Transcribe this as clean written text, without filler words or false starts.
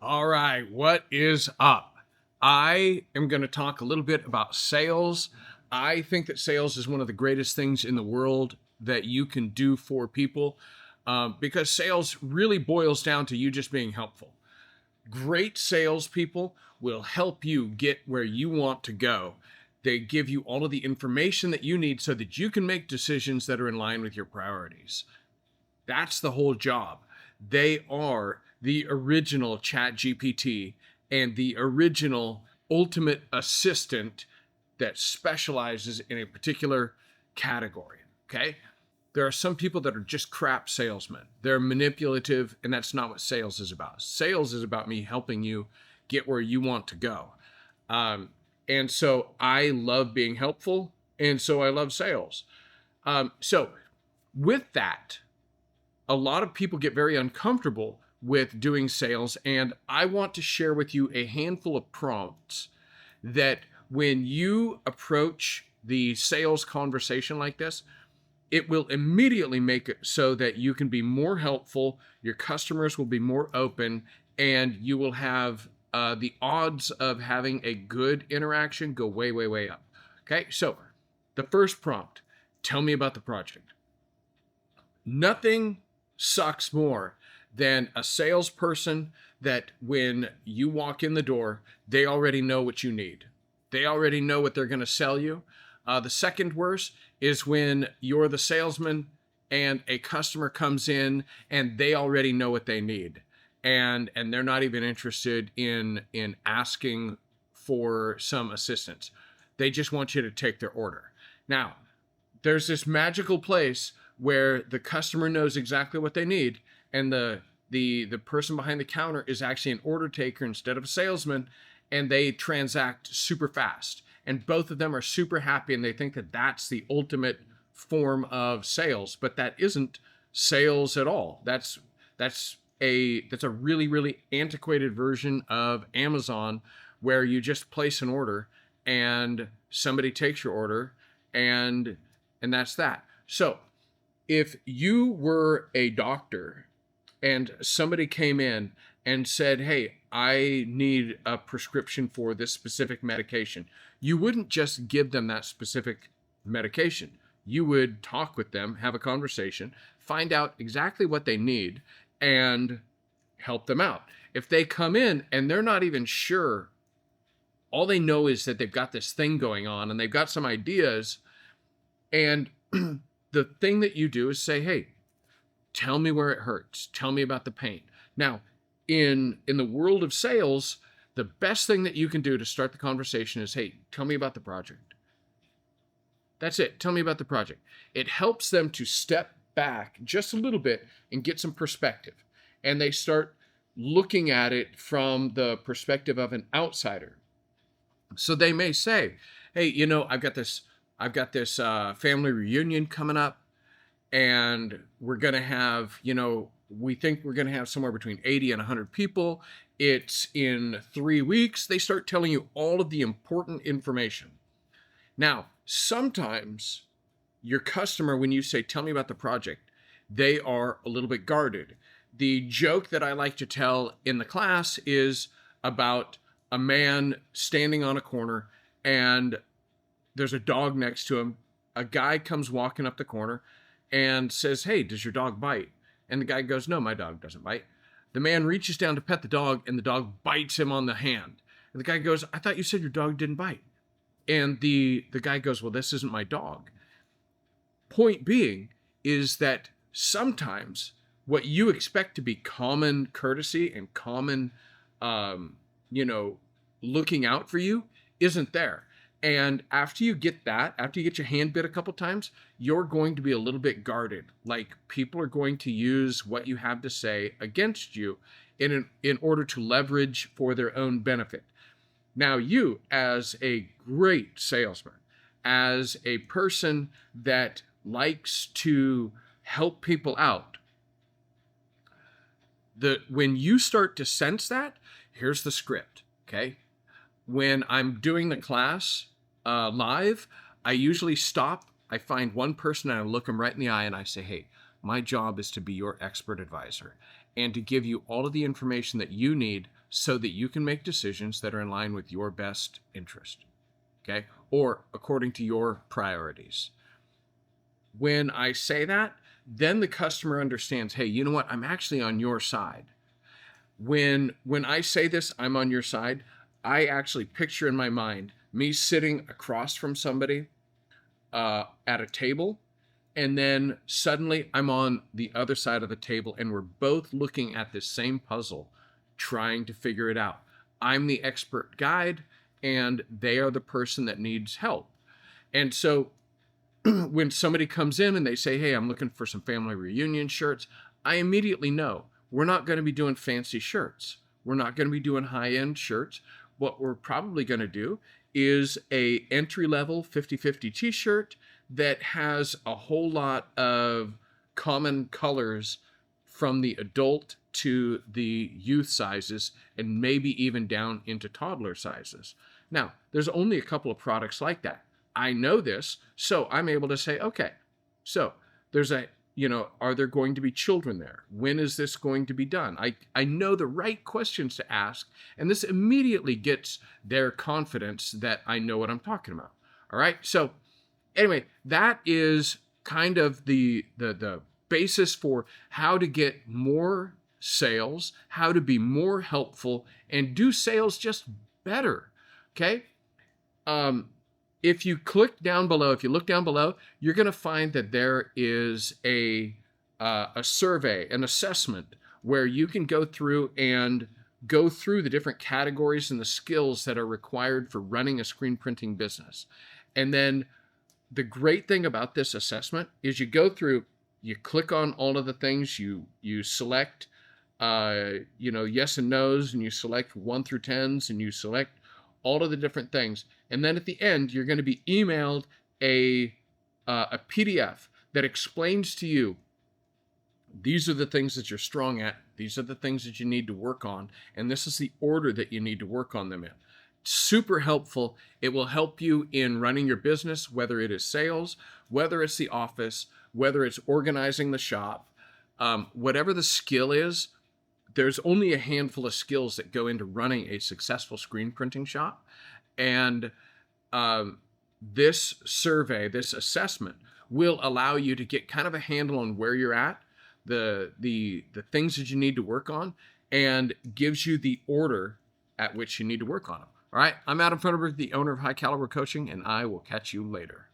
All right, what is up? I am going to talk a little bit about sales. I think that sales is one of the greatest things in the world that you can do for people because sales really boils down to you just being helpful. Great salespeople will help you get where you want to go. They give you all of the information that you need so that you can make decisions that are in line with your priorities. That's the whole job. They are the original Chat GPT and the original ultimate assistant that specializes in a particular category. Okay. There are some people that are just crap salesmen. They're manipulative, and that's not what sales is about. Sales is about me helping you get where you want to go. And so I love being helpful, and so I love sales. So with that, a lot of people get very uncomfortable with doing sales, and I want to share with you a handful of prompts that when you approach the sales conversation like this, it will immediately make it so that you can be more helpful, your customers will be more open, and you will have the odds of having a good interaction go way, way, way up. Okay, so the first prompt, tell me about the project. Nothing sucks more than a salesperson that when you walk in the door, they already know what you need. They already know what they're going to sell you. The second worst is when you're the salesman and a customer comes in and they already know what they need. And they're not even interested in asking for some assistance. They just want you to take their order. Now, there's this magical place where the customer knows exactly what they need, and the person behind the counter is actually an order taker instead of a salesman, and they transact super fast. And both of them are super happy, and they think that that's the ultimate form of sales, but that isn't sales at all. That's a really, really antiquated version of Amazon, where you just place an order and somebody takes your order, and that's that. So if you were a doctor and somebody came in and said, hey, I need a prescription for this specific medication, you wouldn't just give them that specific medication. You would talk with them, have a conversation, find out exactly what they need, and help them out. If they come in and they're not even sure, all they know is that they've got this thing going on and they've got some ideas, and the thing that you do is say, hey, tell me where it hurts. Tell me about the pain. Now, in the world of sales, the best thing that you can do to start the conversation is, hey, tell me about the project. That's it. Tell me about the project. It helps them to step back just a little bit and get some perspective. And they start looking at it from the perspective of an outsider. So they may say, hey, I've got this family reunion coming up, and we're going to have, we think we're going to have somewhere between 80 and 100 people. It's in 3 weeks. They start telling you all of the important information. Now, sometimes your customer, when you say, tell me about the project, they are a little bit guarded. The joke that I like to tell in the class is about a man standing on a corner, and there's a dog next to him. A guy comes walking up the corner and says, hey, does your dog bite? And the guy goes, no, my dog doesn't bite. The man reaches down to pet the dog, and the dog bites him on the hand. And the guy goes, I thought you said your dog didn't bite. And the guy goes, well, this isn't my dog. Point being is that sometimes what you expect to be common courtesy and common, looking out for you isn't there. And after you get your hand bit a couple times, you're going to be a little bit guarded. Like, people are going to use what you have to say against you in order to leverage for their own benefit. Now, you, as a great salesman, as a person that likes to help people out, when you start to sense that, here's the script, okay? When I'm doing the class live, I usually stop. I find one person and I look them right in the eye and I say, hey, my job is to be your expert advisor and to give you all of the information that you need so that you can make decisions that are in line with your best interest, okay? Or according to your priorities. When I say that, then the customer understands, hey, you know what? I'm actually on your side. When I say this, I'm on your side, I actually picture in my mind me sitting across from somebody at a table, and then suddenly I'm on the other side of the table and we're both looking at this same puzzle, trying to figure it out. I'm the expert guide and they are the person that needs help. And so when somebody comes in and they say, hey, I'm looking for some family reunion shirts, I immediately know we're not going to be doing fancy shirts. We're not going to be doing high-end shirts. What we're probably going to do is a entry-level 50/50 t-shirt that has a whole lot of common colors from the adult to the youth sizes and maybe even down into toddler sizes. Now, there's only a couple of products like that. I know this, so I'm able to say, okay, so there's a, are there going to be children there? When is this going to be done? I know the right questions to ask, and this immediately gets their confidence that I know what I'm talking about. All right, so anyway, that is kind of the basis for how to get more sales, how to be more helpful, and do sales just better, okay? If you look down below, you're going to find that there is a survey, an assessment, where you can go through the different categories and the skills that are required for running a screen printing business. And then the great thing about this assessment is you go through, you click on all of the things, you select, yes and no's, and you select 1 through 10s, and you select all of the different things. And then at the end, you're going to be emailed a PDF that explains to you, these are the things that you're strong at, these are the things that you need to work on, and this is the order that you need to work on them in. Super helpful. It will help you in running your business, whether it is sales, whether it's the office, whether it's organizing the shop, whatever the skill is. There's only a handful of skills that go into running a successful screen printing shop. And this survey, this assessment, will allow you to get kind of a handle on where you're at, the things that you need to work on, and gives you the order at which you need to work on them. All right, I'm Adam Funderburg, the owner of High Caliber Coaching, and I will catch you later.